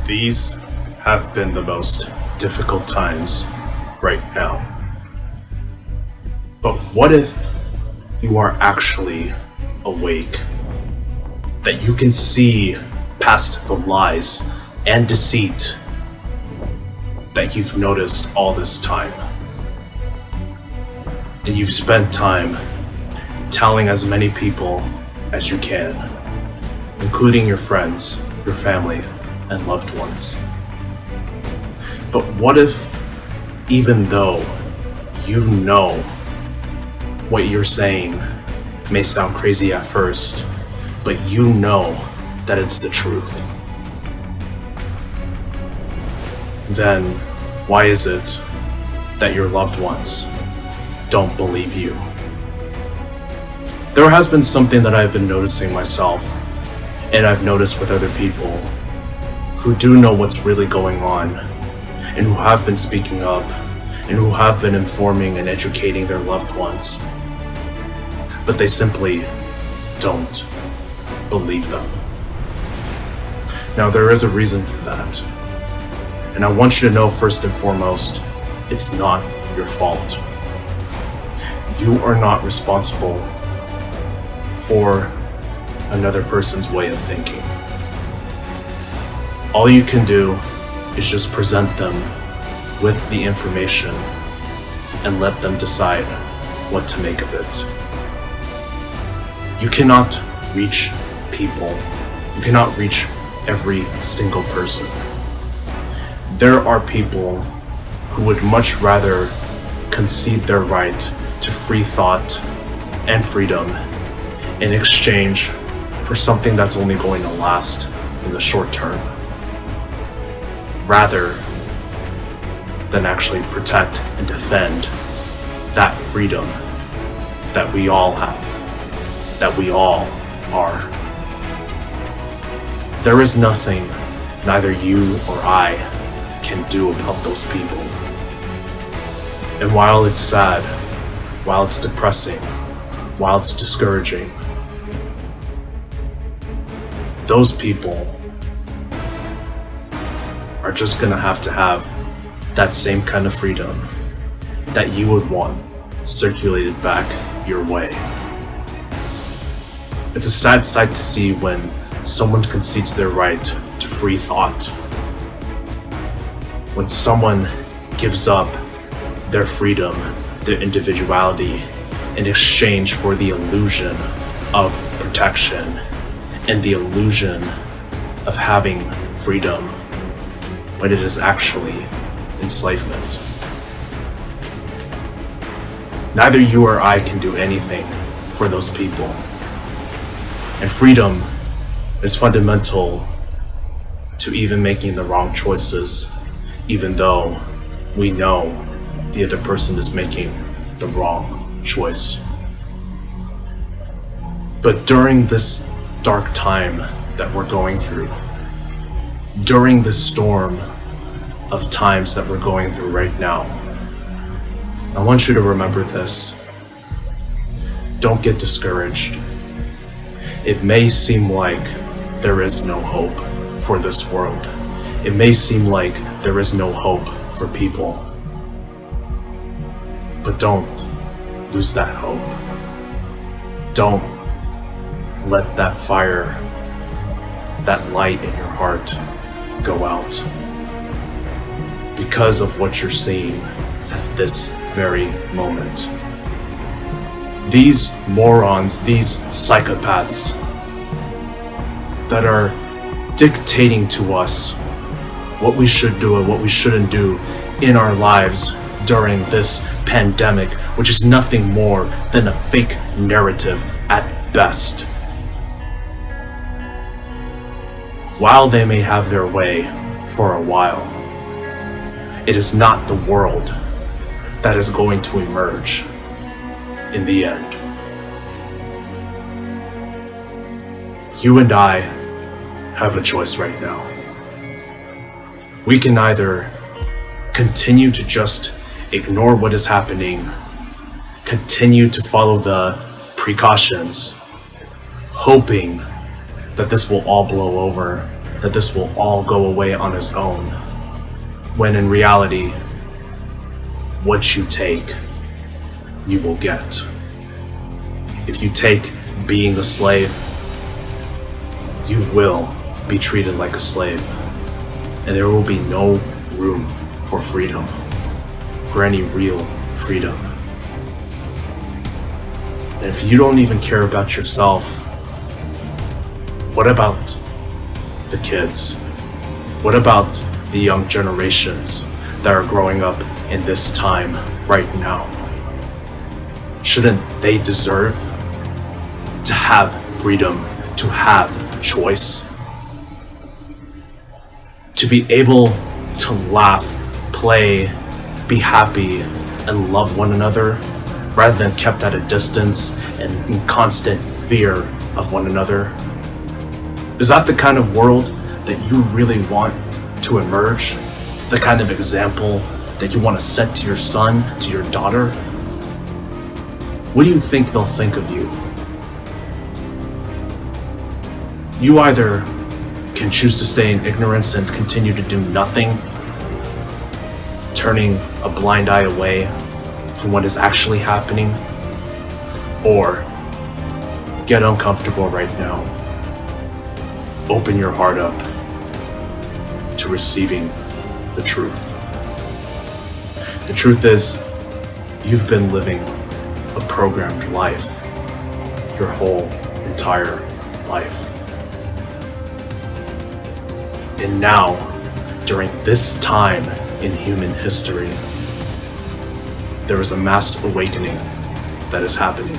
These have been the most difficult times right now. But what if you are actually awake? That you can see past the lies and deceit that you've noticed all this time. And you've spent time telling as many people as you can, including your friends, your family, and loved ones. But what if, even though you know what you're saying may sound crazy at first, but you know that it's the truth, then why is it that your loved ones don't believe you? There has been something that I've been noticing myself, and I've noticed with other people who do know what's really going on, and who have been speaking up, and who have been informing and educating their loved ones. But they simply don't believe them. Now, there is a reason for that. And I want you to know, first and foremost, it's not your fault. You are not responsible for another person's way of thinking. All you can do is just present them with the information and let them decide what to make of it. You cannot reach people. You cannot reach every single person. There are people who would much rather concede their right to free thought and freedom in exchange for something that's only going to last in the short term, rather than actually protect and defend that freedom that we all have, that we all are. There is nothing neither you or I can do about those people. And while it's sad, while it's depressing, while it's discouraging, those people are just gonna have to have that same kind of freedom that you would want circulated back your way. It's a sad sight to see when someone concedes their right to free thought. When someone gives up their freedom, their individuality, in exchange for the illusion of protection and the illusion of having freedom, when it is actually enslavement. Neither you or I can do anything for those people. And freedom is fundamental to even making the wrong choices, even though we know the other person is making the wrong choice. But during this dark time that we're going through, during this storm of times that we're going through right now, I want you to remember this. Don't get discouraged. It may seem like there is no hope for this world. It may seem like there is no hope for people. But don't lose that hope. Don't let that fire, that light in your heart go out because of what you're seeing at this very moment. These morons, these psychopaths that are dictating to us what we should do and what we shouldn't do in our lives during this pandemic, which is nothing more than a fake narrative at best. While they may have their way for a while, it is not the world that is going to emerge in the end. You and I have a choice right now. We can either continue to just ignore what is happening, continue to follow the precautions, hoping that this will all blow over that this will all go away on its own, when in reality, what you take, you will get. If you take being a slave, you will be treated like a slave, and there will be no room for freedom, for any real freedom. And if you don't even care about yourself, what about the kids? What about the young generations that are growing up in this time right now? Shouldn't they deserve to have freedom, to have choice? To be able to laugh, play, be happy, and love one another, rather than kept at a distance and in constant fear of one another? Is that the kind of world that you really want to emerge? The kind of example that you want to set to your son, to your daughter? What do you think they'll think of you? You either can choose to stay in ignorance and continue to do nothing, turning a blind eye away from what is actually happening, or get uncomfortable right now. Open your heart up to receiving the truth. The truth is, you've been living a programmed life your whole entire life. And now, during this time in human history, there is a mass awakening that is happening.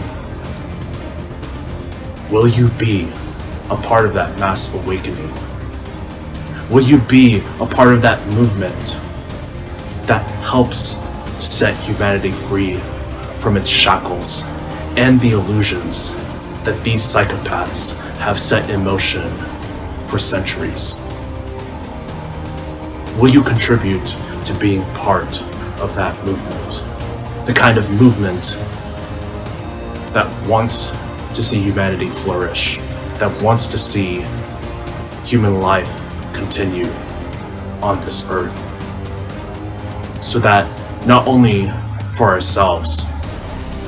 Will you be a part of that mass awakening? Will you be a part of that movement that helps to set humanity free from its shackles and the illusions that these psychopaths have set in motion for centuries? Will you contribute to being part of that movement? The kind of movement that wants to see humanity flourish, that wants to see human life continue on this earth, so that not only for ourselves,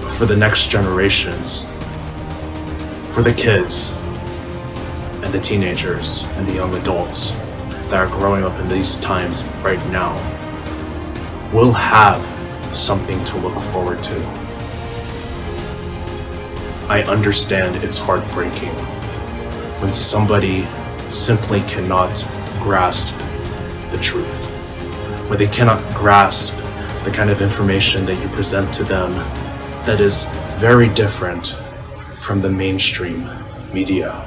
but for the next generations, for the kids and the teenagers and the young adults that are growing up in these times right now, will have something to look forward to. I understand it's heartbreaking when somebody simply cannot grasp the truth, when they cannot grasp the kind of information that you present to them that is very different from the mainstream media,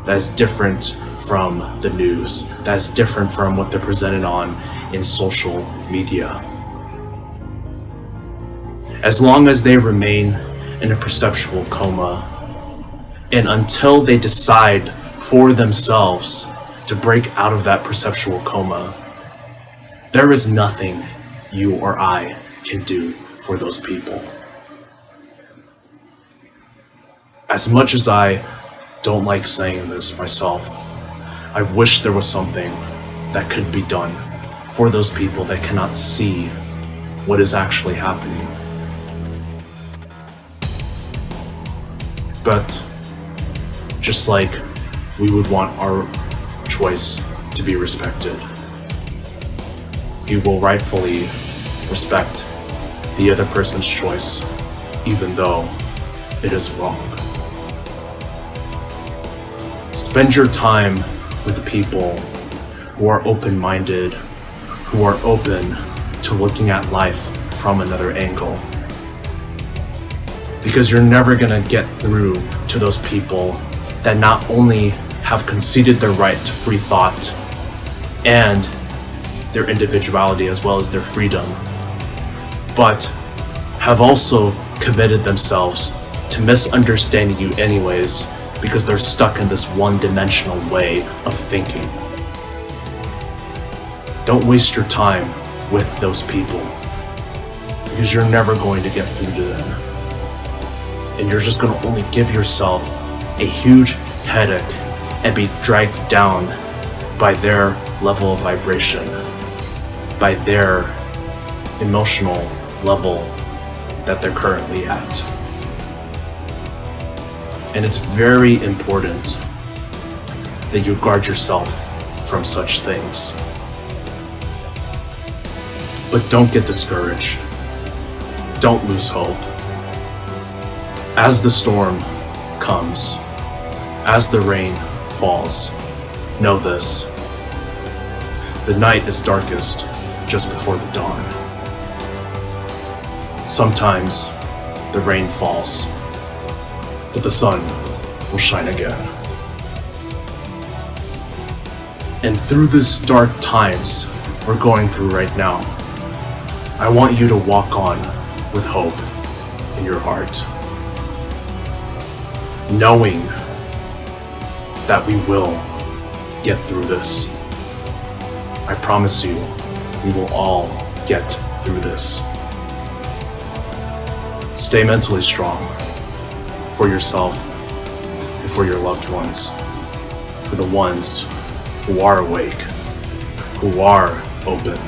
that is different from the news, that is different from what they're presented on in social media. As long as they remain in a perceptual coma, and until they decide for themselves to break out of that perceptual coma, there is nothing you or I can do for those people. As much as I don't like saying this myself, I wish there was something that could be done for those people that cannot see what is actually happening. But just like we would want our choice to be respected, we will rightfully respect the other person's choice, even though it is wrong. Spend your time with people who are open-minded, who are open to looking at life from another angle. Because you're never gonna get through to those people that not only have conceded their right to free thought and their individuality as well as their freedom, but have also committed themselves to misunderstanding you anyways, because they're stuck in this one-dimensional way of thinking. Don't waste your time with those people, because you're never going to get through to them. And you're just going to only give yourself a huge headache and be dragged down by their level of vibration, by their emotional level that they're currently at. And it's very important that you guard yourself from such things. But don't get discouraged. Don't lose hope. As the storm comes, as the rain falls, know this: the night is darkest just before the dawn. Sometimes the rain falls, but the sun will shine again. And through these dark times we're going through right now, I want you to walk on with hope in your heart, knowing that we will get through this. I promise you, we will all get through this. Stay mentally strong for yourself and for your loved ones, for the ones who are awake, who are open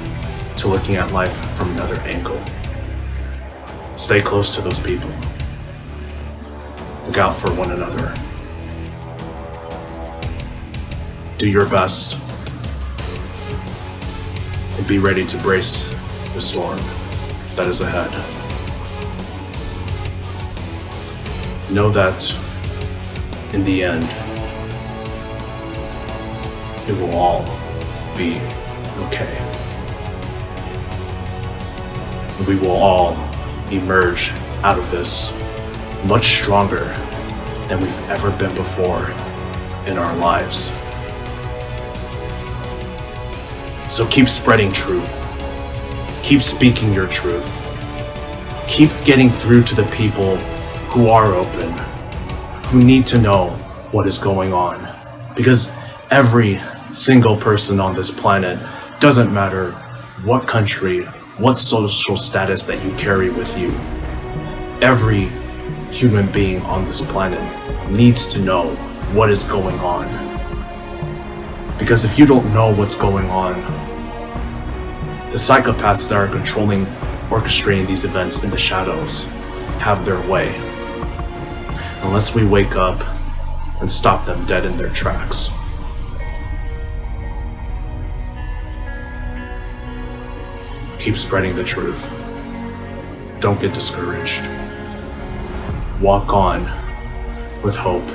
to looking at life from another angle. Stay close to those people. Look out for one another. Do your best and be ready to brace the storm that is ahead. Know that in the end, it will all be okay. We will all emerge out of this much stronger than we've ever been before in our lives. So keep spreading truth. Keep speaking your truth. Keep getting through to the people who are open, who need to know what is going on. Because every single person on this planet, doesn't matter what country, what social status that you carry with you, every human being on this planet needs to know what is going on. Because if you don't know what's going on, the psychopaths that are controlling, orchestrating these events in the shadows have their way. Unless we wake up and stop them dead in their tracks. Keep spreading the truth. Don't get discouraged. Walk on with hope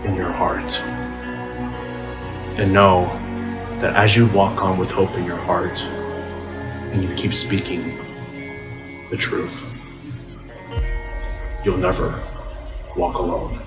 in your heart. And know that as you walk on with hope in your heart, and you keep speaking the truth, you'll never walk alone.